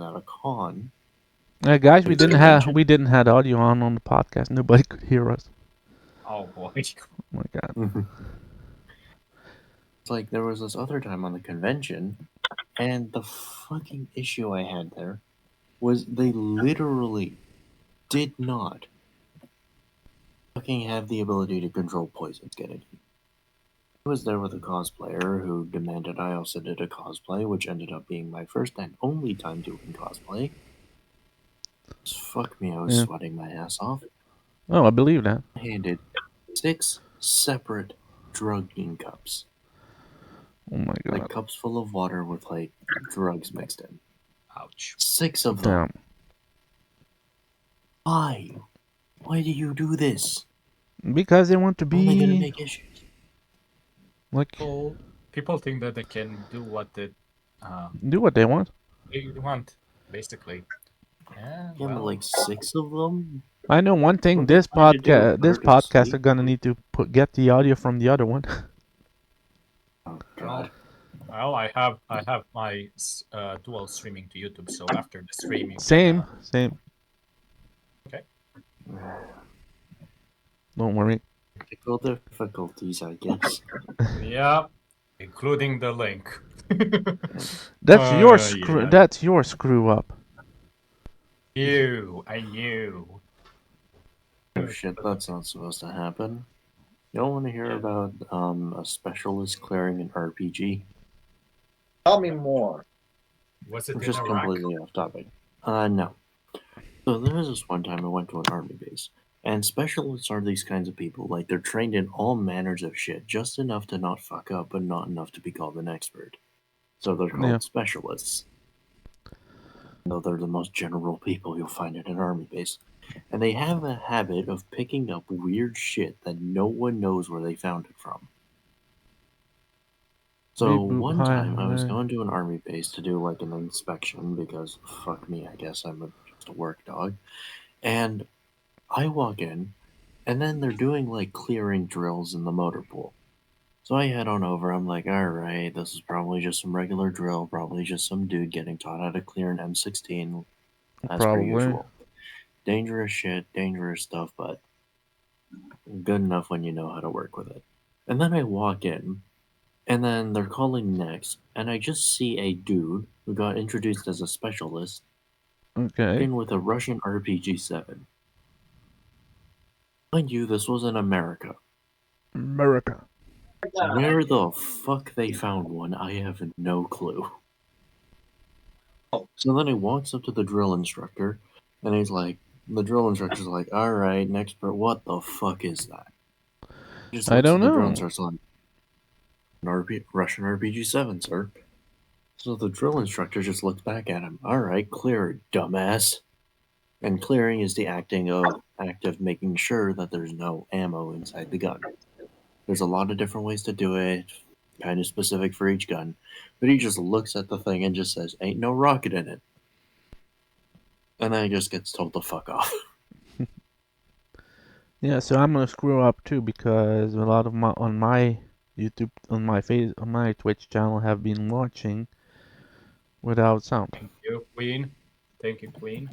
at a con. Guys, we It's didn't have convention. we didn't have audio on the podcast. Nobody could hear us. Oh boy. Oh my god. It's like there was this other time on the convention, and the fucking issue I had there was they literally did not fucking have the ability to control poisons getting in. I was there with a cosplayer who demanded I also did a cosplay, which ended up being my first and only time doing cosplay. Fuck me, I was Yeah. sweating my ass off. Oh, I believe that. I handed 6 separate drugging cups. Oh my god. Like cups full of water with like drugs mixed in. Ouch. 6 of them. Damn. Why? Why do you do this? Because they want to Only gonna be make issues. like People think that they can do what do what they want. they want, basically. Yeah, Yeah, but well, like 6 of them? I know one thing. What they're This trying to do podcast are purposely- gonna need to get the audio from the other one. Oh god. well, I have my dual streaming to YouTube, so after the streaming, Same. Okay. Don't worry. Technical difficulties, I guess. Yeah, including the link. That's your yeah. That's your screw up. I knew. Oh shit, that's not supposed to happen. You don't want to hear about a specialist clearing an RPG? Tell me more. Was it I'm in just Iraq? completely off topic. No. So there was this one time I went to an army base, and specialists are these kinds of people. Like, they're trained in all manners of shit, just enough to not fuck up, but not enough to be called an expert. So they're called Yeah. specialists. Though they're the most general people you'll find at an army base. And they have a habit of picking up weird shit that no one knows where they found it from. So Reboot, one hi, time I was hi. going to an army base to do like an inspection because fuck me, I guess I'm just a work dog. And I walk in, and then they're doing like clearing drills in the motor pool. So I head on over. I'm like, alright, this is probably just some regular drill, probably just some dude getting taught how to clear an M16 as per Probably. usual. Dangerous shit, dangerous stuff, but good enough when you know how to work with it. And then I walk in, and then they're calling next, and I just see a dude who got introduced as a specialist Okay. in with a Russian RPG-7. Mind you, this was in America. America. Where the fuck they found one, I have no clue. So then he walks up to the drill instructor, and he's like, the drill instructor's like, alright, next part, what the fuck is that? He just I looks don't at the drill know. and starts like, Russian RPG-7, sir. So the drill instructor just looks back at him. Alright, clear it, dumbass. And clearing is the act of making sure that there's no ammo inside the gun. There's a lot of different ways to do it, kind of specific for each gun. But he just looks at the thing and just says, ain't no rocket in it. And then he just gets told to fuck off. Yeah, so I'm gonna screw up too because a lot of my YouTube, on my Twitch channel have been watching without sound. Thank you, Queen. Thank you, Queen.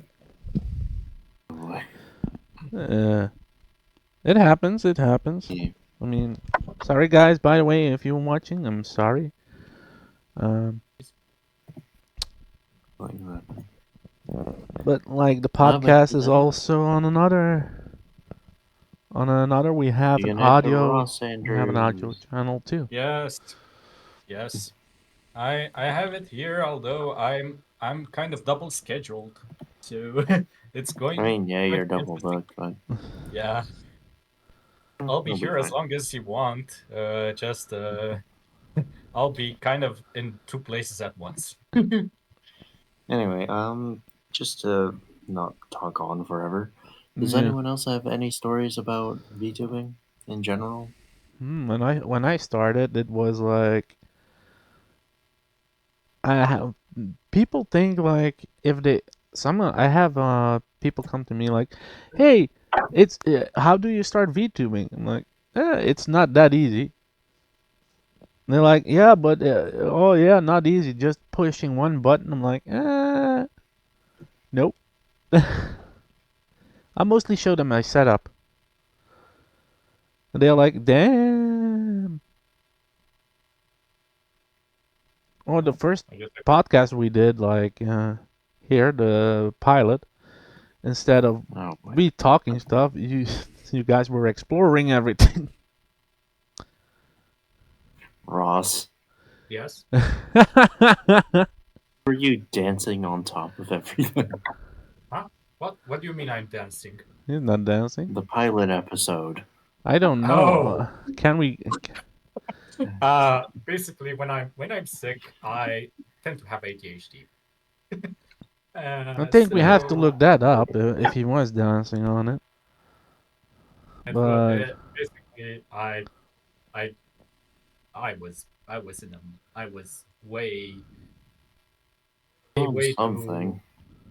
It happens. It happens. Yeah. I mean, sorry guys. By the way, if you're watching, I'm sorry. Like that. But like the but podcast is yeah. also on another. We have You an can head to audio. Ross We have an audio Andrews. channel too. Yes. I have it here, although I'm kind of double scheduled, so it's going. I mean, yeah, you're quite double interesting. booked, but Yeah, I'll be It'll be here as fine. long as you want. Just I'll be kind of in two places at once. anyway, just to not talk on forever. Does Yeah. anyone else have any stories about VTubing in general? When I started, it was like I have people think like if they I have people come to me like, hey, it's how do you start VTubing? I'm like, it's not that easy. And they're like, yeah, but oh yeah, not easy, just pushing one button. I'm like, Nope. I mostly show them my setup. And they're like, damn. Or the first I guess podcast we did, like here, the pilot, instead of Oh boy. me talking stuff, you guys were exploring everything. Ross, yes. were you dancing on top of everything? Huh? What do you mean I'm dancing? He's not dancing. The pilot episode. I don't know. Can we? Basically, when I'm sick, I tend to have ADHD. I think we have to So- look that up if he was dancing on it. And But basically, I I was in a I was way way Something. too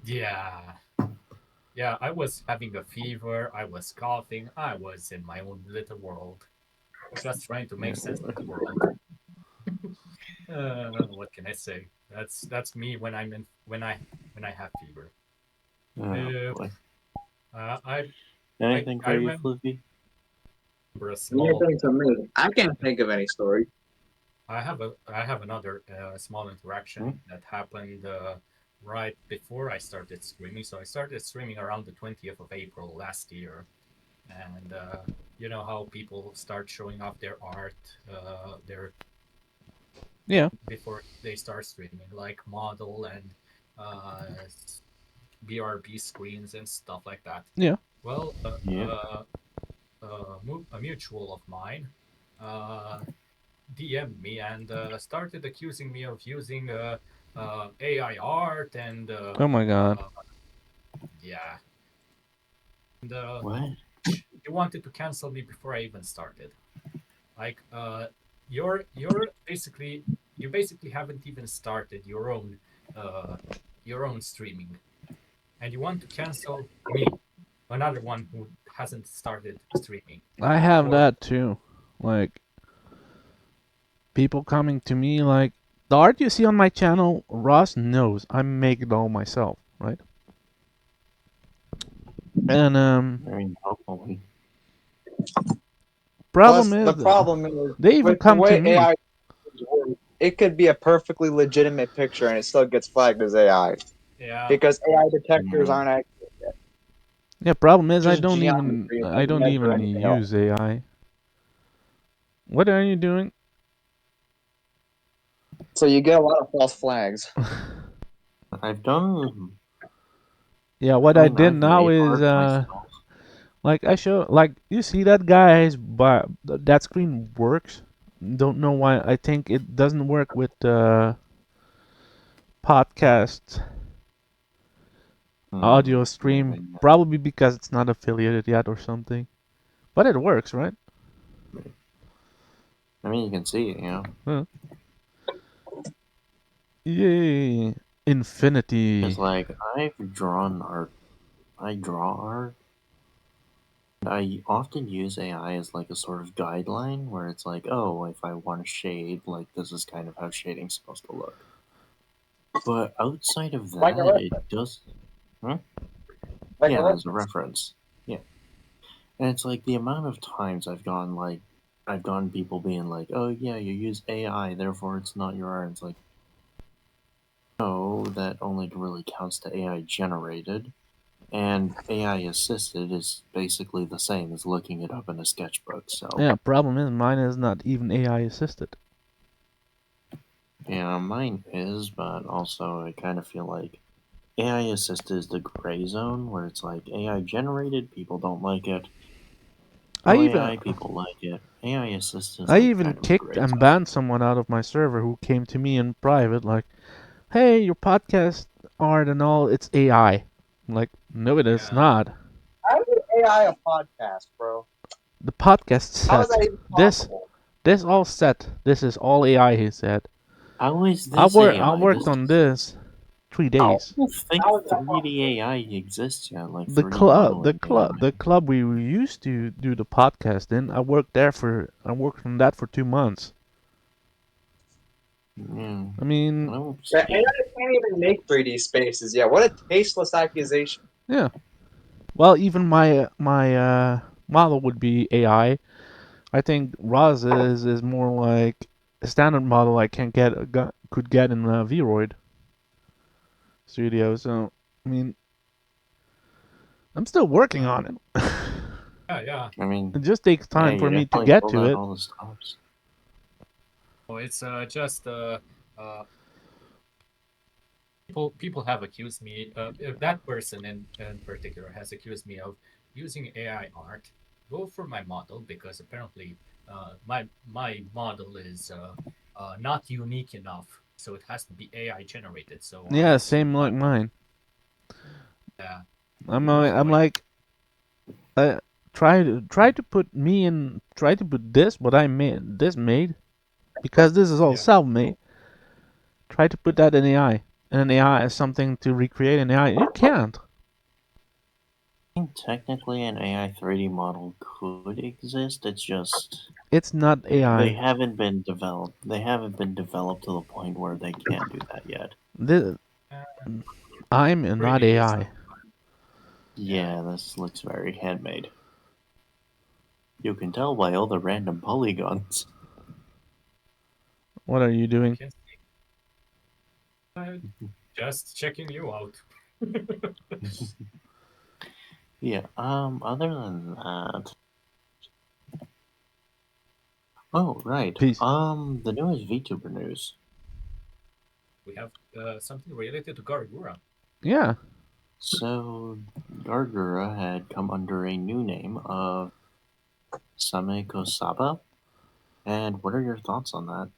yeah I was having a fever. I was coughing. I was in my own little world, just trying to make sense of the world. What can I say? That's me when I'm in when I have fever. Oh boy. I Anything I for you, remember Fluffy? a small. Anything to me. I can't think of any story. I have another small interaction that happened right before I started streaming. So I started streaming around the 20th of April last year, and you know how people start showing off their art, their yeah, before they start streaming, like model and uh, BRB screens and stuff like that. yeah. Well, Yeah. a mutual of mine DM'd me and started accusing me of using AI art and Oh my god. yeah, and What? he wanted to cancel me before I even started. Like, you're basically you basically haven't even started your own streaming, and you want to cancel me, another one who hasn't started streaming. I have Or- that too. Like people coming to me like the art you see on my channel, Ross knows I make it all myself, right? And Very hopefully. problem Plus, is the problem is they even with the come to way me. AI works, it could be a perfectly legitimate picture and it still gets flagged as AI Yeah, because AI detectors Yeah. aren't accurate. Yeah, problem is Just geometry, it I doesn't don't measure even anything else. use AI. What are you doing? So you get a lot of false flags. I've done. Yeah, what I mean, did I've now made is art myself. like I show like you see that guy's but that screen works. Don't know why. I think it doesn't work with podcast audio stream, Maybe. probably because it's not affiliated yet or something. But it works, right? I mean, you can see it, Huh. Yay! Infinity. It's like I've drawn art. I draw art. I often use AI as like a sort of guideline where it's like, oh, if I want to shade, like this is kind of how shading's supposed to look. But outside of Like a that, it does. Like Yeah, a as a reference. Yeah. And it's like the amount of times I've gone people being like, oh yeah, you use AI, therefore it's not your art. It's like, no, that only really counts to AI generated. And AI assisted is basically the same as looking it up in a sketchbook. So Yeah, problem is mine is not even AI assisted. yeah, mine is, but also I kind of feel like AI assisted is the gray zone where it's like AI generated, people don't like it. I No even AI, people like it. AI assisted is I like even kind of a kicked gray and zone. banned someone out of my server who came to me in private like, "Hey, your podcast art and all, it's AI." I'm like, "No, it is Yeah. not. How is AI a podcast, bro? The podcast How is set that even this possible? this all set. This is all AI." He said. How is this I AI? worked on this 3 days. I don't think How is that 3D AI exists yet, like 3D modeling AI. The club we used to do the podcast in. I worked on that for 2 months. Yeah. I mean, Well, The AI can't even make 3D spaces yet. What a tasteless accusation. yeah. Well, even my model would be AI. I think Roz is more like a standard model I can't could get in Vroid Studio. So I mean, I'm still working on it. Yeah. I mean, It just takes yeah, time you for me to definitely get pulled to out it. all the stops. Oh, it's just people have accused me. That person in particular has accused me of using AI art, both for my model because apparently my model is not unique enough, so it has to be AI generated. So I Yeah, assume same like mine. uh, I'm so like try to put me in try to put this what I made because this is all yeah. self-made. Try to put that in AI, and an AI is something to recreate an AI. You can't. I think technically an AI 3D model could exist. It's just It's not they AI. haven't been developed. They haven't been developed to the point where they can do that yet. This, Uh, I'm not really is. AI. Yeah. Yeah, this looks very handmade. You can tell by all the random polygons. What are you I doing? can see. Just checking you out. Yeah, other than that. Oh, right. Peace. The newest VTuber news. We have something related to Gargura. Yeah. So, Gargura had come under a new name of Sameko Saba. And what are your thoughts on that?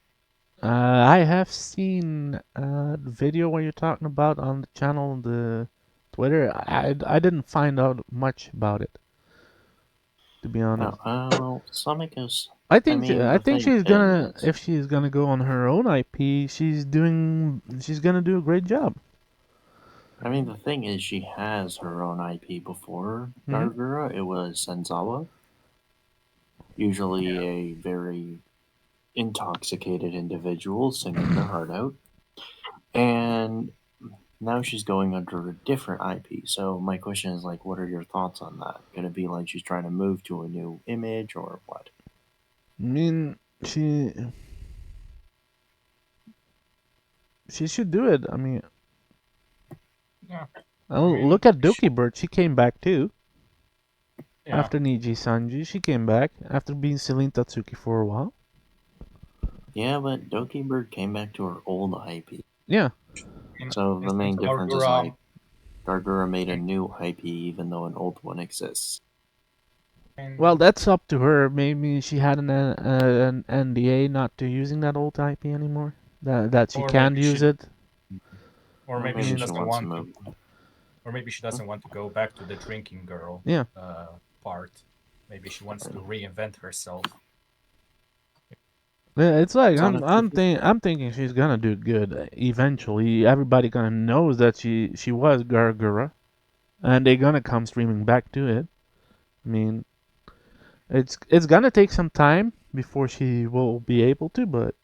I have seen the video where you're talking about on the channel, the Twitter. I didn't find out much about it, to be Oh, honest. well, Sameko's. I mean, I the think thing she's gonna is, if she's gonna go on her own IP, she's gonna do a great job. the thing is, she has her own IP before Hmm. Gargura. It was Senzawa, usually a very intoxicated individual singing their heart out. And now she's going under a different IP. So my question is like, what are your thoughts on that? Could it be like she's trying to move to a new image or what? I mean, she should do it. I mean, Yeah. I mean, look at Doki Bird. She came back too yeah. after Niji Sanji. She came back after being Celine Tatsuki for a while. Yeah, but Doki Bird came back to her old IP. Yeah. So the Instance main difference is Gargura. like Gargura made a new IP even though an old one exists. Well, that's up to her. Maybe she had an NDA not to using that old IP anymore. That she Or can't maybe use she, it. or Or maybe maybe she she doesn't wants to want move. to, or maybe she doesn't want to go back to the drinking girl Yeah. part. Maybe she wants to reinvent herself. Yeah, it's like It's on a I'm thinking she's gonna do good eventually. Everybody gonna knows that she was Gargura, and they're gonna come streaming back to it. I mean, it's gonna take some time before she will be able to, but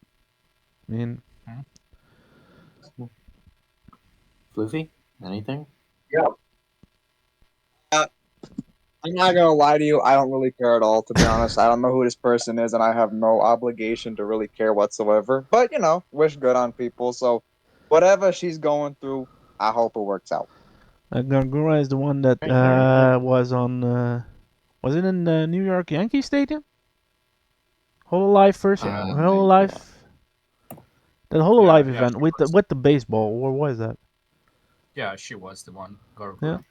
I mean, Hmm? Floofy? Anything? Yeah. I'm not gonna lie to you. I don't really care at all, to be honest. I don't know who this person is, and I have no obligation to really care whatsoever. But wish good on people. So, whatever she's going through, I hope it works out. Gargura is the one that Right, there you go. was it in the New York Yankee Stadium? Hololive first, Yeah. Hololive, that Yeah, Hololive yeah, event she was. with the baseball, or was that? Yeah, she was the one, Yeah. Gargura.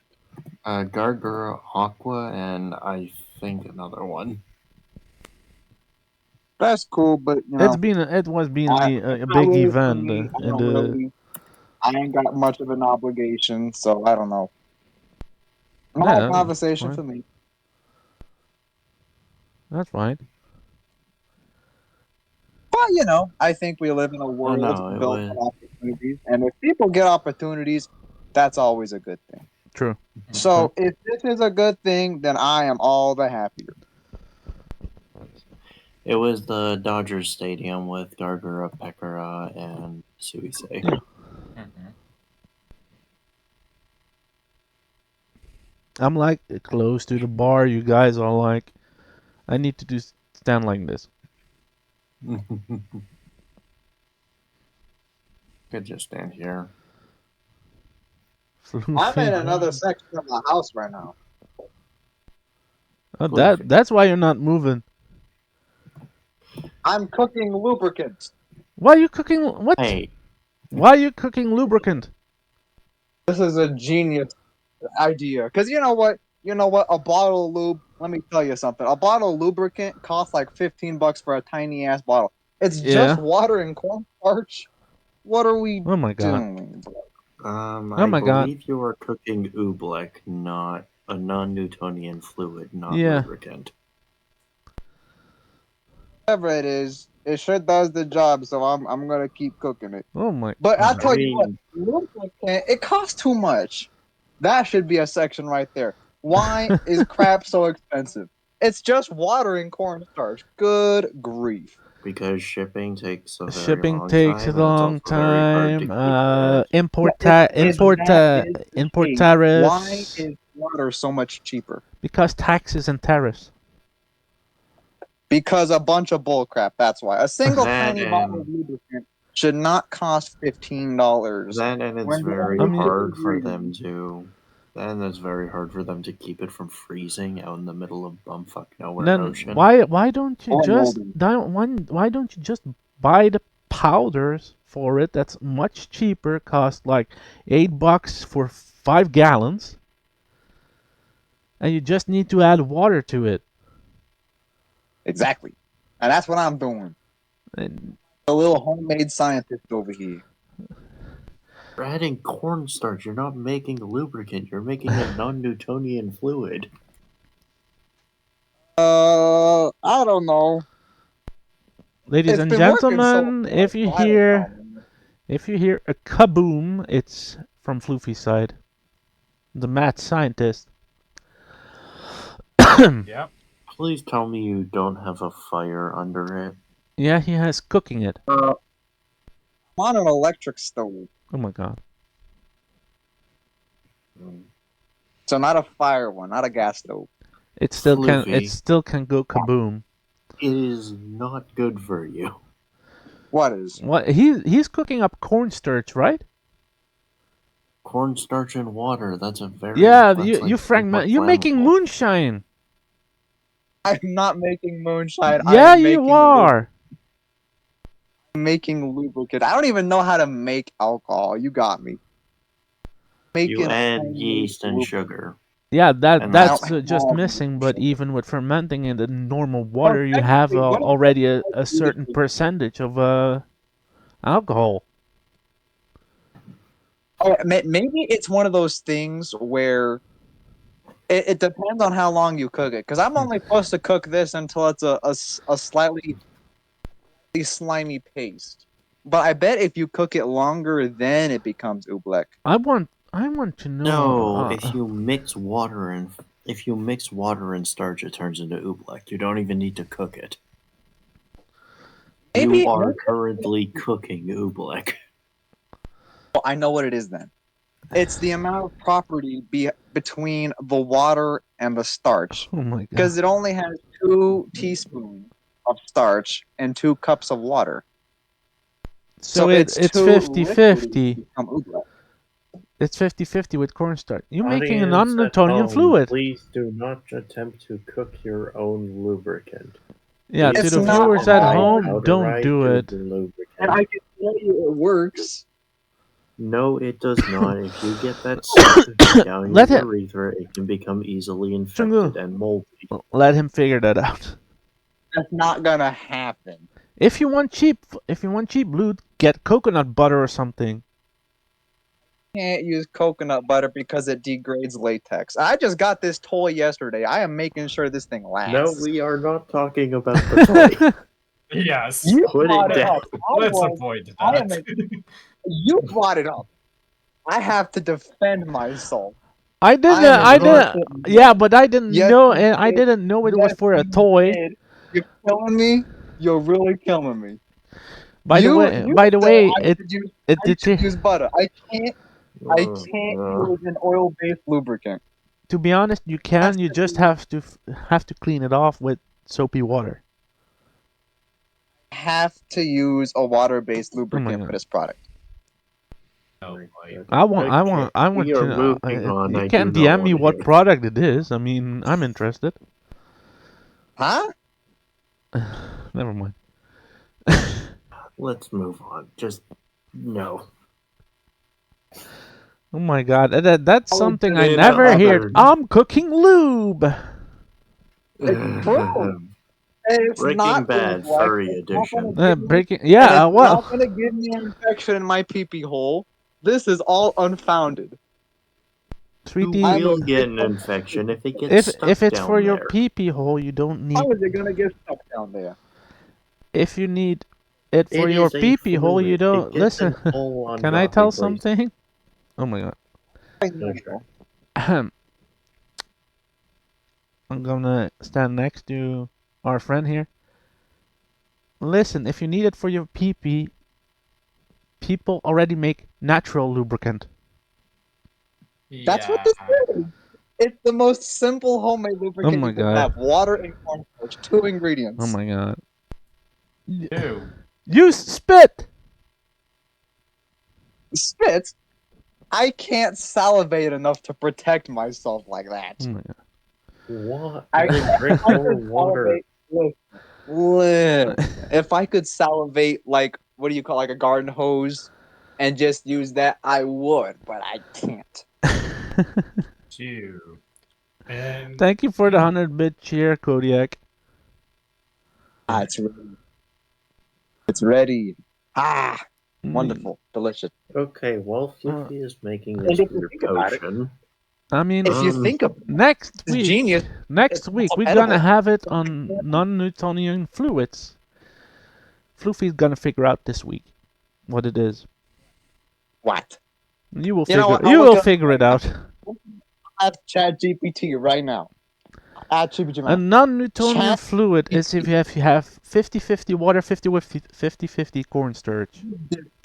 Gargura, Aqua, and I think another one. That's cool, but It was being I, a it's not big really for event me. I in don't the really. I ain't got much of an obligation, so I don't know. Not a yeah, that's conversation fine. for me. That's fine. But I think we live in a Oh world no, it built was. on opportunities, and if people get opportunities, that's always a good thing. True. Mhm. True. So if this is a good thing, then I am all the happier. It was the Dodgers Stadium with Gargara, Pekara, and Suise. Yeah. Mhm. I'm like close to the bar. You guys are like, I need to do stand like this. Could just stand here. I'm Floofy. in another section of my house right now. Oh, Floofy. that's why you're not moving. I'm cooking lubricant. Why are you cooking? What? Hey, Why are you cooking lubricant? This is a genius idea. Because you know what? You know what? A bottle of lube. Let me tell you something. A bottle of lubricant costs like $15 for a tiny ass bottle. It's just Yeah. water and cornstarch. What are we Oh my god. doing? Oh I my god. believe you are cooking oobleck, not a non-Newtonian fluid, not Yeah. lubricant. Whatever it is, it sure does the job. So I'm gonna keep cooking it. Oh my. But I'll I tell you what, mean, lubricant it costs too much. That should be a section right there. Why is crap so expensive? It's just water and cornstarch. Good grief. because shipping takes a very Shipping long takes a time, and it's long also very hard to time. keep it. Import If that is the import case, why tariffs is water so much cheaper? because taxes and tariffs. Because a bunch of bullcrap. That's why. A single That tiny bottle of and lubricant should not cost $15. that and it's When the very I only mean, hard for them ingredient to. And it's very hard for them to keep it from freezing out in the middle of bumfuck nowhere then ocean. why don't you or just molding. why don't you just buy the powders for it? That's much cheaper. Cost like $8 for 5 gallons, and you just need to add water to it. Exactly. And that's what I'm doing. And A little homemade scientist over here. You're adding cornstarch. You're not making a lubricant. You're making a non-Newtonian fluid. I don't know. ladies It's and been working so gentlemen, far, so I don't know. Man. if you hear a kaboom, it's from Floofy's side, the mad scientist. Yeah. Please tell me you don't have a fire under it. Yeah, he has cooking it. I'm on an electric stove, Oh my god. so not a fire one, not a gas stove. It Floofy, still can go kaboom. it is not good for you. What is? What he's cooking up cornstarch, right? Cornstarch and water. That's Yeah, that's like somewhat you're making flammable. moonshine. I'm not making moonshine. I Yeah, am you making are. making lubricant. I don't even know how to make alcohol. You got me. You Making add homemade yeast and lubricant. sugar. Yeah, And I don't that's that's just have missing. But sugar. even with fermenting in the normal Well, water, you have technically, what if already I a do certain this? percentage of alcohol. Oh, maybe it's one of those things where it depends on how long you cook it. Because I'm only supposed to cook this until it's a slightly slimy paste. But I bet if you cook it longer, then it becomes oobleck. I want to know. no. If you mix water and starch, it turns into oobleck. You don't even need to cook it. You Maybe are currently cooking oobleck. well, I know what it is then. It's the amount of property between the water and the starch. Oh my god. Because it only has 2 teaspoons of starch and 2 cups of water. So it's it's too 50-50. liquidy to become oobleck. It's 50-50 with cornstarch. You're making a Audience at non-Newtonian home, fluid. please do not attempt to cook your own lubricant. Yeah, Please to It's the not viewers at buy home, hard. don't powderized do it. lubricant. And I can tell you it works. No, it does not. If you get that stuff down Let your him urethra, it can become easily Chungu, infected and moldy. let him figure that out. That's not gonna happen. If you want cheap loot, get coconut butter or something. Can't use coconut butter because it degrades latex. I just got this toy yesterday. I am making sure this thing lasts. No, we are not talking about the toy. Yes. You Put brought it it down. up. Let's avoid I am that. you brought it up. I have to defend myself. I didn't. I am I a didn't. innocent man. Yeah, but I didn't Yes, know, you and I did. didn't know it was Yes, for a you toy. did. You're killing me. You're really killing me. By the way, You said it I should use butter. I Uh, can't uh, use an oil-based lubricant. to be honest, you can. Has You to just be- have to clean it off with soapy water. have to use a water-based Oh my lubricant for god. this product. No, I want We are to. moving on. You I do can not DM me want to hear what product it is. I mean, I'm interested. Huh? Never mind. Let's move on. Just no. Oh my god, that's something I And never heard. other I'm cooking lube. It's true. And it's Breaking not Bad Ublex. furry It's not gonna edition. give me, Breaking. and Yeah. it's not Well, gonna give me an infection in my pee-pee hole. This is all unfounded. sweet You tea. I'm a will get an infection if it gets If stuck it's for down your there. pee pee hole, you don't How need. is it gonna get stuck down there? If you need it for It your is a pee pee hole, you fluid. It don't gets listen. in all Can I ungodly tell places. something? Oh my god. I No, sure. know. Ahem. I'm gonna stand next to our friend here. Listen, if you need it for your pee pee, people already make natural lubricant. That's what yeah. this is. It's the most simple homemade Oh lubricant my you can god. have. Water and cornstarch, two Oh ingredients. my god. Ew. You spit! Spit. I can't salivate enough to protect myself like that. Oh my god. What? I Then drink I more could water. salivate. Listen, if I could salivate like what do you call like a garden hose and just use that, I would, but I can't. Ew. And Thank you for the 100-bit cheer, Kodiak. Ah, it's ready. It's ready. Ah, Mm, wonderful, delicious. Okay, while Fluffy is making And this if you weird think about it, potion, I mean, if you think of it, next it's week, genius. It's also we're gonna edible. have it on non-Newtonian fluids. Floofy's gonna figure out this week what it is. What? You will You know figure what? you I'll look will it up figure right it out. now. I have Chat GPT right now. Add GPT A now. non-Newtonian Chat fluid is if you have 50-50 water, 50-50 cornstarch,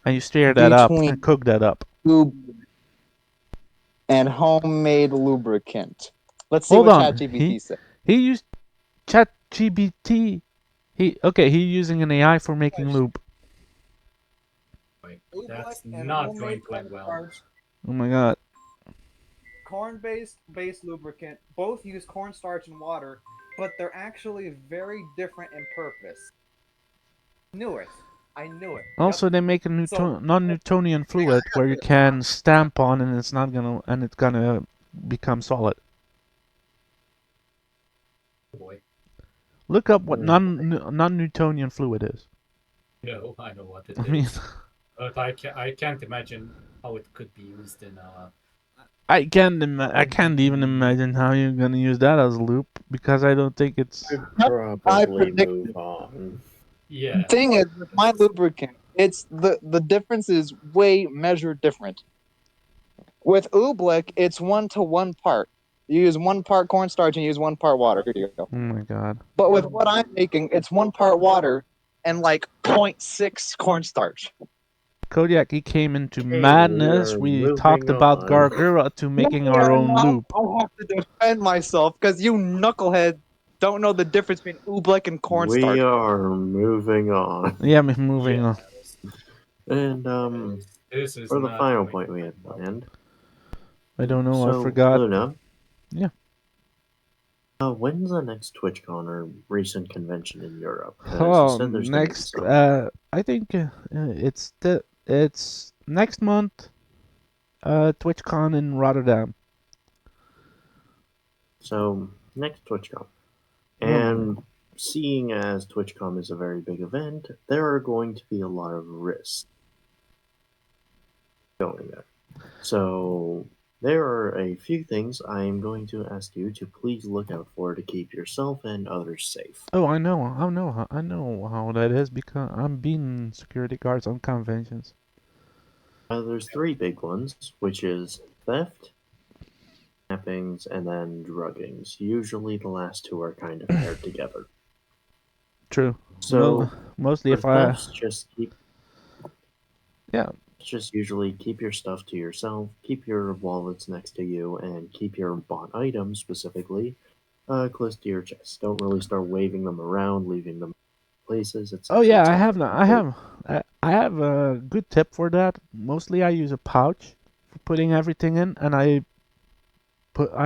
and you stir that up and between cook that up. lube and homemade lubricant. Let's see Hold what on, ChatGPT says. he used ChatGPT. He's using an AI for making lube. wait, that's not going to end well. Oh my god. Corn-based lubricant. Both use cornstarch and water, but they're actually very different in purpose. I knew it. Also, they make a non-Newtonian fluid where you can stamp on and it's gonna become solid. Oh boy. Look up what non-Newtonian fluid is. No, I know what it I is. mean, But I can't imagine how it could be used in I can't even imagine how you're gonna use that as a loop because I don't think it's. should I probably predicted. move on. yeah. Thing is, with my lubricant, it's the difference is way measured different. With oobleck, it's 1-to-1 part. You use 1 part cornstarch and you use 1 part water. Here you go. Oh my god. But with what I'm making, it's 1 part water and like 0.6 cornstarch. Kodiak, he came into Okay, madness. we We are talked moving about on. Gargura to making No, our we are own not. loop. I have to defend myself because you knucklehead don't know the difference between oobleck and We cornstarch. are moving on. Yeah, moving on. And This is for the not final going point to we end had well. planned. I don't know. I So, forgot. Luna. Yeah. When's the next TwitchCon or recent convention in Europe? 'Cause you Oh, said there's gonna be next. some. I think it's next month. TwitchCon in Rotterdam. So next TwitchCon, Oh my and seeing as TwitchCon is a very big event, there are going to be a lot of risks going there. So there are a few things I am going to ask you to please look out for to keep yourself and others safe. Oh, I know how that is because I'm being security guards on conventions. There's three big ones, which is theft, kidnappings, and then druggings. Usually the last two are kind of paired together. True. So Mostly for if I, thefts, yeah. just usually keep your stuff to yourself, keep your wallets next to you, and keep your bought items specifically close to your chest. Don't really start waving them around, leaving them places, Oh etc., yeah, I etc. have that. I have a good tip for that. Mostly I use a pouch for putting everything in, and I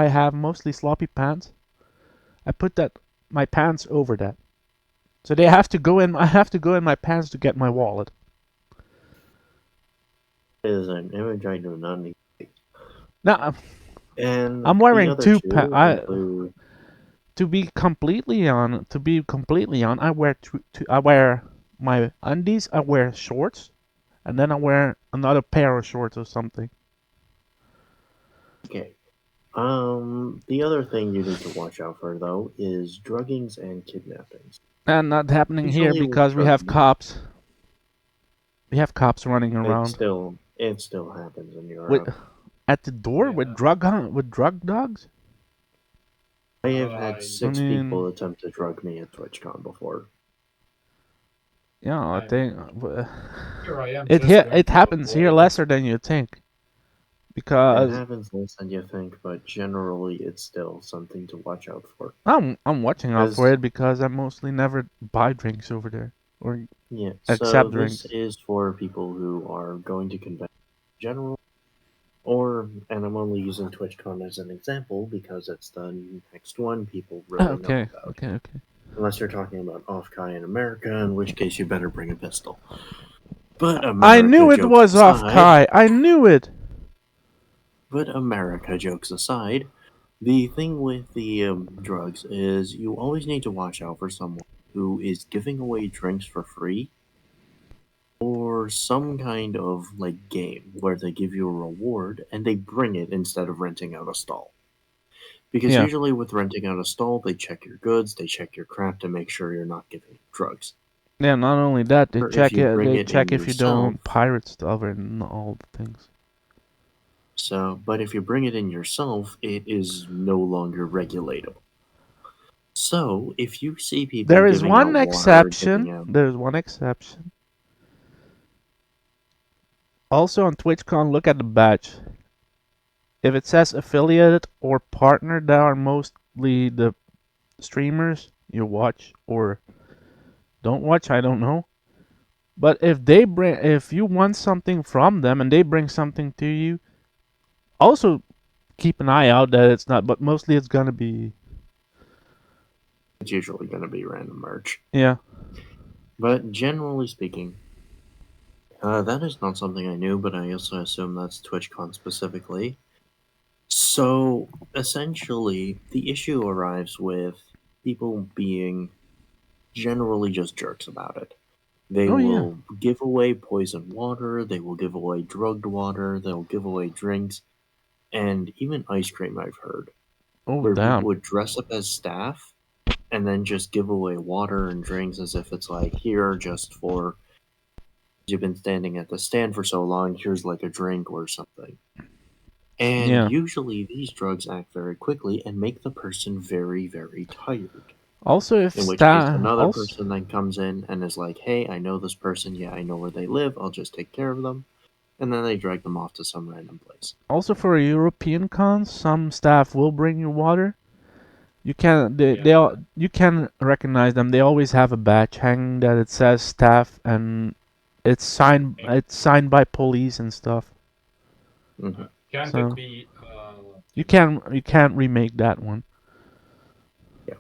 have mostly sloppy pants. I put that my pants over that. So they have to go in. I have to go in my pants to get my wallet. Is an image I do not need. Now And I'm the wearing other two two include to be completely on, I wear my undies, I wear shorts, and then I wear another pair of shorts or something. okay. The other thing you need to watch out for though is druggings and kidnappings. And not happening here Usually with because we have drugging, cops. We have cops running it around still it still happens in with Europe. at the door with Yeah. drug dogs. I have had I 6 mean, people attempt to drug me at TwitchCon before. yeah, I I'm think here. I am just going it to happens here avoid it. lesser than you think It because happens less than you think, but generally it's still something to watch out for. I'm watching out for Because, it because I mostly never buy drinks over there or yeah, so accept this drinks. is for people who are going to convention in general, and I'm only using TwitchCon as an example because it's the next one people really know Okay, about. okay. Unless you're talking about Off-Kai in America, in which case you better bring a pistol. But I America knew it jokes was off aside, Kai. I knew it. The thing with the drugs is you always need to watch out for someone who is giving away drinks for free or some kind of like game where they give you a reward and they bring it instead of renting out a stall. Because Yeah. usually with renting out a stall, they check your goods, they check your crap to make sure you're not giving drugs. Yeah, not only that, they Or if check you it. bring They it in check if you yourself, don't pirate stuff and all the things. but if you bring it in yourself, it is no longer regulatable. So, if you see people There is giving out one water, giving exception. out There's one exception. Also on TwitchCon, look at the badge. If it says affiliate or partner, that are mostly the streamers you watch or don't watch. I don't know. But if you want something from them and they bring something to you, also keep an eye out that it's not. But mostly it's gonna be, it's usually going to be random merch. yeah. But generally speaking, that is not something I knew, but I also assume that's TwitchCon specifically. So, essentially, the issue arrives with people being generally just jerks about it. They Oh yeah. will give away poison water, they will give away drugged water, they'll give away drinks, and even ice cream, I've heard, Oh where people damn. would dress up as staff and then just give away water and drinks as if it's like, here, just for you've been standing at the stand for so long, here's like a drink or something. And Yeah. usually these drugs act very quickly and make the person very, very tired. Also, if In which case, sta another also person then comes in and is like, hey, I know this person. Yeah, I know where they live. I'll just take care of them. And then they drag them off to some random place. also for European cons, some staff will bring you water. You can Yeah. you can recognize them. They always have a badge hanging that it says staff and it's signed by police and stuff. Hmm. Can't it So be? you can't remake that one. Yeah.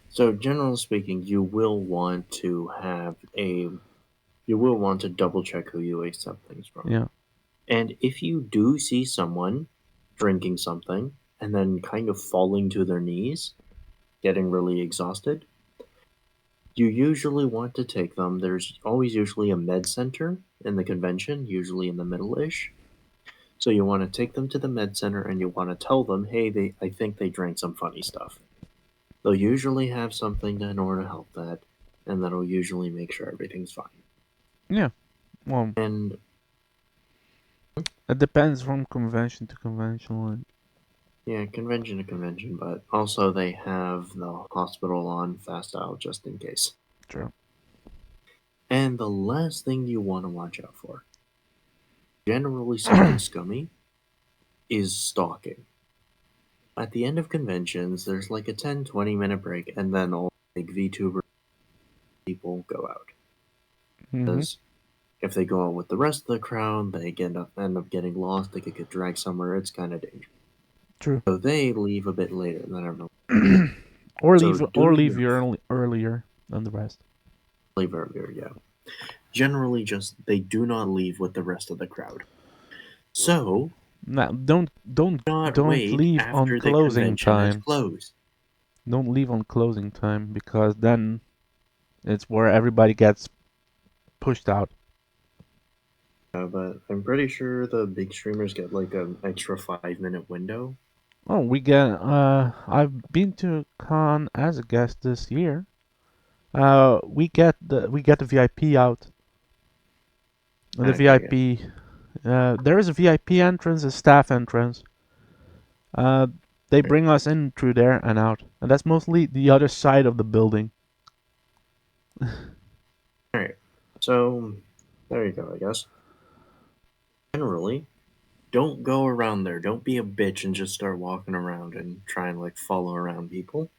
So, generally speaking, you will want to double check who you accept things from. Yeah. And if you do see someone drinking something and then kind of falling to their knees, getting really exhausted, you usually want to take them. There's always usually a med center in the convention, usually in the middle ish. So you want to take them to the med center and you want to tell them, hey, I think they drank some funny stuff. They'll usually have something in order to help that, and that'll usually make sure everything's fine. Yeah. Well, And it depends from convention to convention. yeah, convention to convention, but also they have the hospital on fast out just in case. True. And the last thing you want to watch out for, generally something scummy, is stalking. At the end of conventions, there's like a 10-20 minute break, and then all big VTuber people go out. Mm-hmm. Because if they go out with the rest of the crowd, they end up getting lost, they could get dragged somewhere, it's kind of dangerous. True. So they leave a bit later than everyone. Or So leave do your earlier than the rest. Leave earlier, yeah. Generally, just they do not leave with the rest of the crowd. So Now, don't not wait leave on after the closing convention is time. closed. Don't leave on closing time because then it's where everybody gets pushed out. But I'm pretty sure the big streamers get like an extra 5 minute window. Oh, we get. I've been to con as a guest this year. We get the VIP out. The Okay, VIP. There is a VIP entrance, a staff entrance. They bring us in through there and out, and that's mostly the other side of the building. Alright, so there you go, I guess. Generally, don't go around there. Don't be a bitch and just start walking around and try and like follow around people.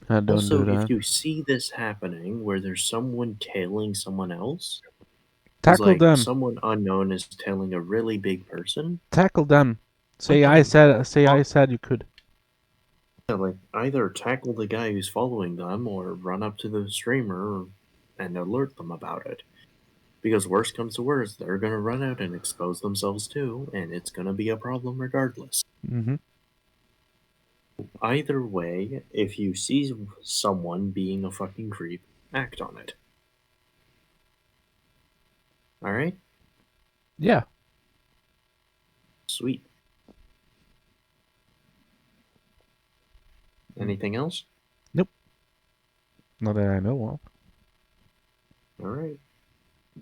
Don't Also, do if that. you see this happening where there's someone tailing someone else, it's Tackle like them. someone unknown is tailing a really big person. Tackle them. Say I said you could. Yeah, like either tackle the guy who's following them or run up to the streamer and alert them about it. Because worst comes to worst, they're gonna run out and expose themselves too, and it's gonna be a problem regardless. Mm-hmm. Either way, if you see someone being a fucking creep, act on it. Alright? Yeah. Sweet. Anything else? Not that I know of. Alright.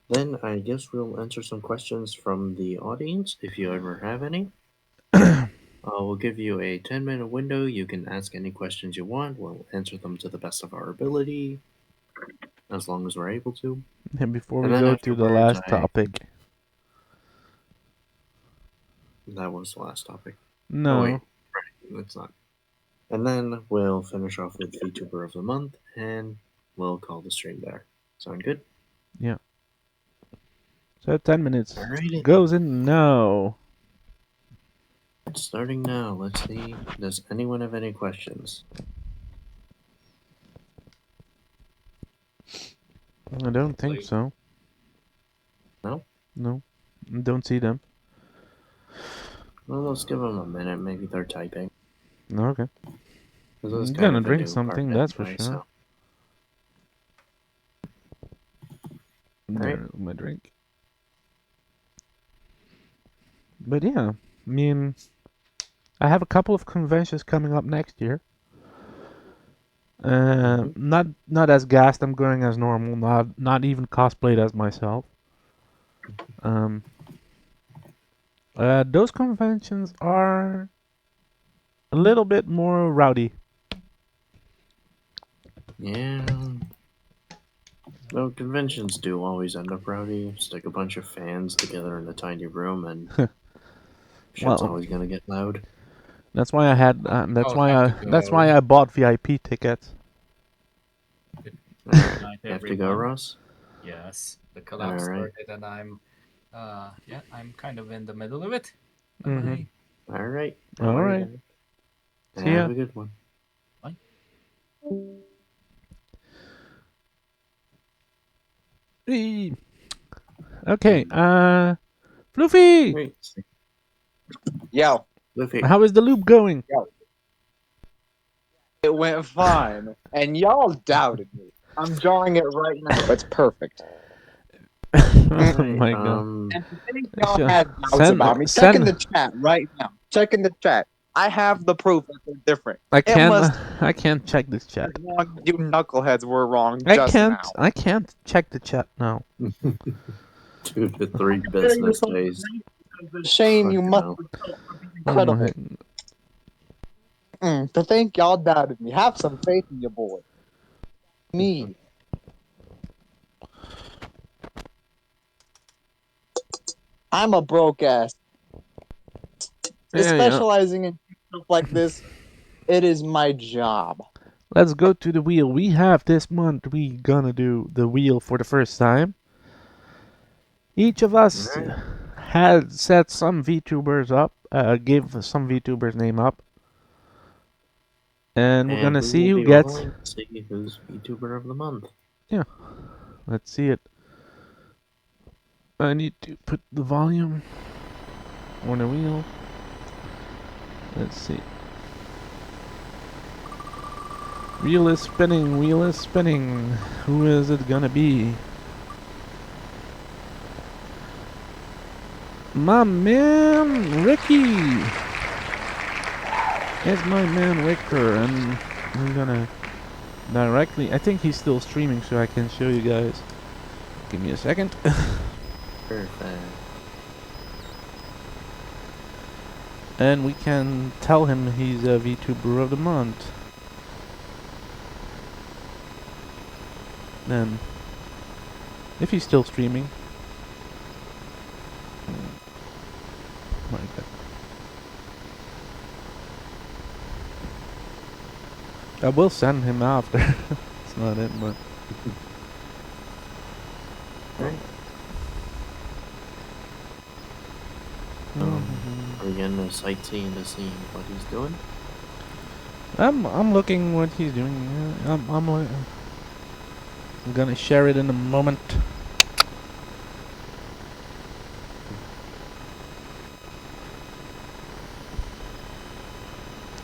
Then I guess we'll answer some questions from the audience if you ever have any. We'll give you a 10-minute window. You can ask any questions you want. We'll answer them to the best of our ability, as long as we're able to. And before And we then go to the afterwards, last topic. That was the last topic. No. Oh, wait. Right. That's not. And then we'll finish off with VTuber of the Month, and we'll call the stream there. Sound good? Yeah. So 10 minutes. Alrighty. Goes in now. Starting now. Let's see. Does anyone have any questions? I don't think Please. so. No? No. Don't see them. Well, let's give them a minute. Maybe they're typing. Okay. 'Cause this is I'm kind gonna of a drink new something, part that's for anyway, sure. so- There's my drink. But yeah, I mean, I have a couple of conventions coming up next year. Not as gassed. I'm going as normal. Not even cosplayed as myself. Those conventions are a little bit more rowdy. Yeah. No, conventions do always end up rowdy. Stick a bunch of fans together in a tiny room, and shit's Well, always gonna get loud. that's why I had. I'll have to That's go. why I bought VIP tickets. Good Alright, night, you have to go, everyone. Ross? Yes, the collapse Alright. started, and I'm kind of in the middle of it. Mhm. Bye. Alright. Alright. See ya. Have a good one. Bye. Eee. Okay. Fluffy, Wait. Yo, Luffy. how is the loop going? it went fine, and y'all doubted me. I'm drawing it right now. It's perfect. Oh my god. And if any of Sure. y'all had doubts Send- about me, check send- in the chat right now. Check in the chat. I have the proof that they're different. I must- can't check this chat. You knuckleheads were wrong I just can't now. I can't check the chat now. 2 to 3 business days. Shane, you Fucking must hell. be Oh incredible. my- To think y'all doubted me. Have some faith in your boy. Me. I'm a broke ass. Yeah, yeah. Specializing in stuff like this, it is my job. Let's go to the wheel. We have this month. We gonna do the wheel for the first time. Each of us Alright. had set some VTubers up. Gave some VTubers name up, and we're And gonna we see will who be gets. rolling to see who's VTuber of the month. Yeah, let's see it. I need to put the volume on the wheel. Let's see. Wheel is spinning, wheel is spinning. Who is it gonna be? My man, Ricky! It's my man, Ricker, and I'm gonna directly... I think he's still streaming, so I can show you guys. Give me a second. Perfect. And we can tell him he's a VTuber of the month. Then, if he's still streaming. My God. I will send him after. It's not it, but Alright. Are we gonna sightsee to see what he's doing? I'm looking what he's doing. I'm gonna share it in a moment.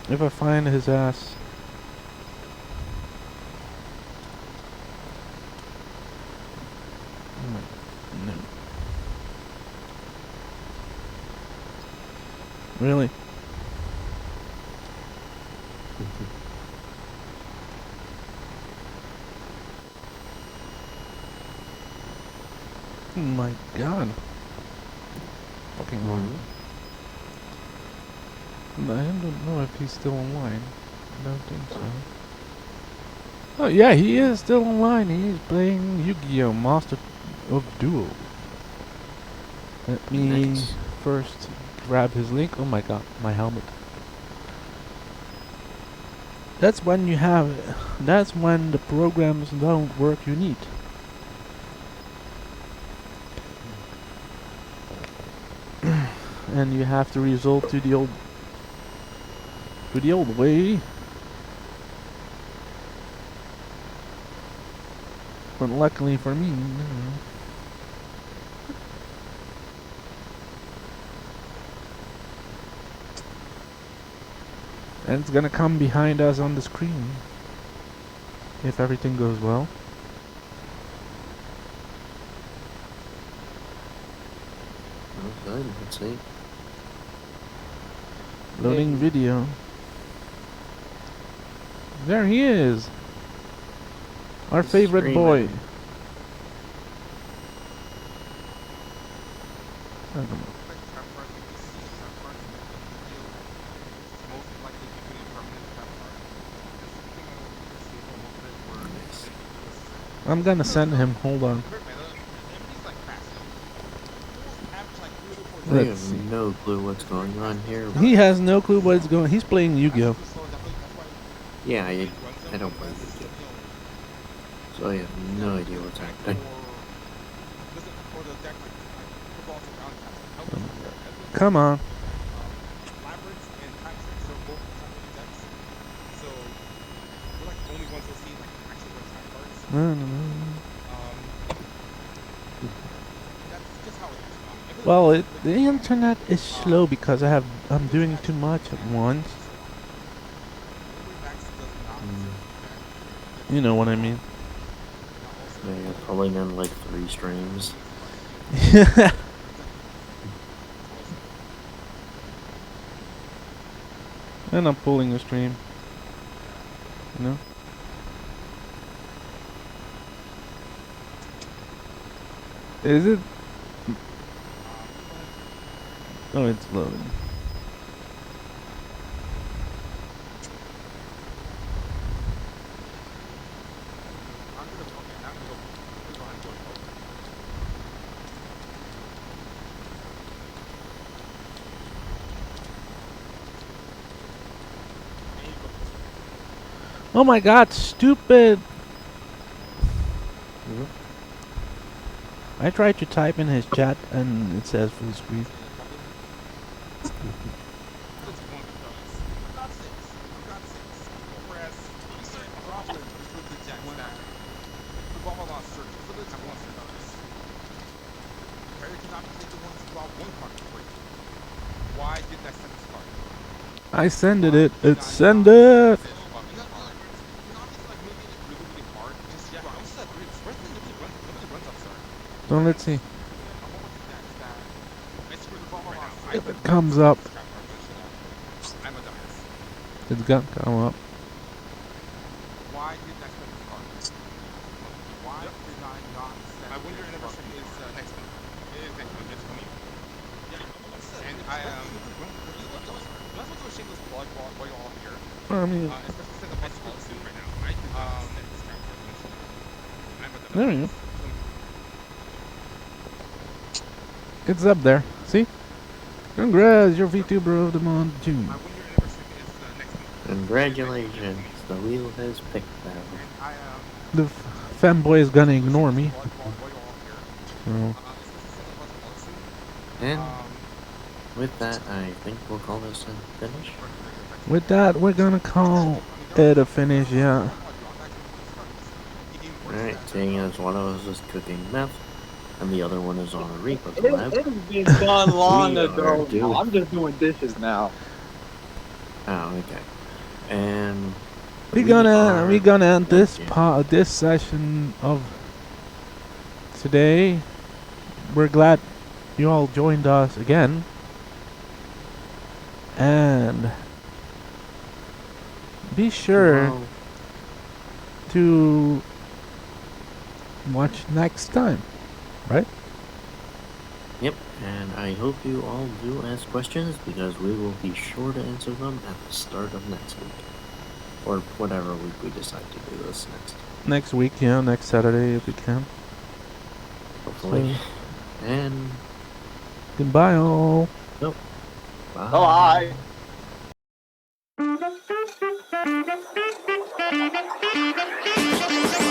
If I find his ass. No. Really? Oh my God. Fucking Mhm. I don't know if he's still online. I don't think so. Oh yeah, he is still online. He's playing Yu-Gi-Oh! Master of Duel. Let me Nice. first grab his link. Oh my God, my helmet. That's when you have it. That's when the programs don't work you need. And you have to resort to the old way. But luckily for me, and it's gonna come behind us on the screen if everything goes well. Okay, let's see. Loading video. There he is. Our He's favorite streaming. boy. I don't know. I'm gonna send him. Hold on. I Let's have see. no clue what's going on here. He has no clue what is going. He's playing Yu-Gi-Oh. Yeah, I don't play Yu-Gi-Oh! So I have no idea what's happening. Come on. No, no, no. Well, the internet is slow because I'm doing too much at once. You know what I mean. Yeah, you're probably on like 3 streams. And I'm pulling the stream. You know? Is it? Oh, it's loading. Oh my god, stupid! Mhm. I tried to type in his chat and it says full screen. That's one because I've got six. I've got six. Whereas in certain droplets, there's literally decks that involve a lot of searches. So let's have one searches. Player cannot be the ones who draw one card for free. Why did that send this card? I sended Why it. did It I send not it. send this fucking card? In honest, like maybe like really, really hard. Just yeah, bro, I was like, first thing nobody runs upstart. So let's see. I'm over the decks that basically involve a lot of If searches. it comes up, I'm a dumbass. it's gonna come up. Why did I send this card? Why did I not send? I wonder anniversary is next month. It is next month. It's coming. Yeah, and I let's go to a shameless plug while you're all here. I mean, Especially since the festival is soon right now. I did not send this card. I'm a dumbass. there you go. It's up there. See? Congrats, your VTuber of the month, June. My 1 year anniversary is next month. Congratulations, the wheel has picked now. And I The fanboy is gonna ignore me. plug while you're all here. So, Especially since the festival is soon. And with that, I think we'll call this a finish. with that, we're gonna call it a finish, yeah. Alright, seeing as one of us is cooking meth, and the other one is on a Reaper collab. It has been done long We are ago. doing- I'm just doing dishes now. Oh, okay. And We're gonna end done this here. this session of today. We're glad you all joined us again, and be sure Well, to watch next time, right? yep, and I hope you all do ask questions because we will be sure to answer them at the start of next week. Or whatever week we decide to do this next. Next week, yeah, next Saturday if we can. Hopefully. And Goodbye, all. bye. Bye. Thank you.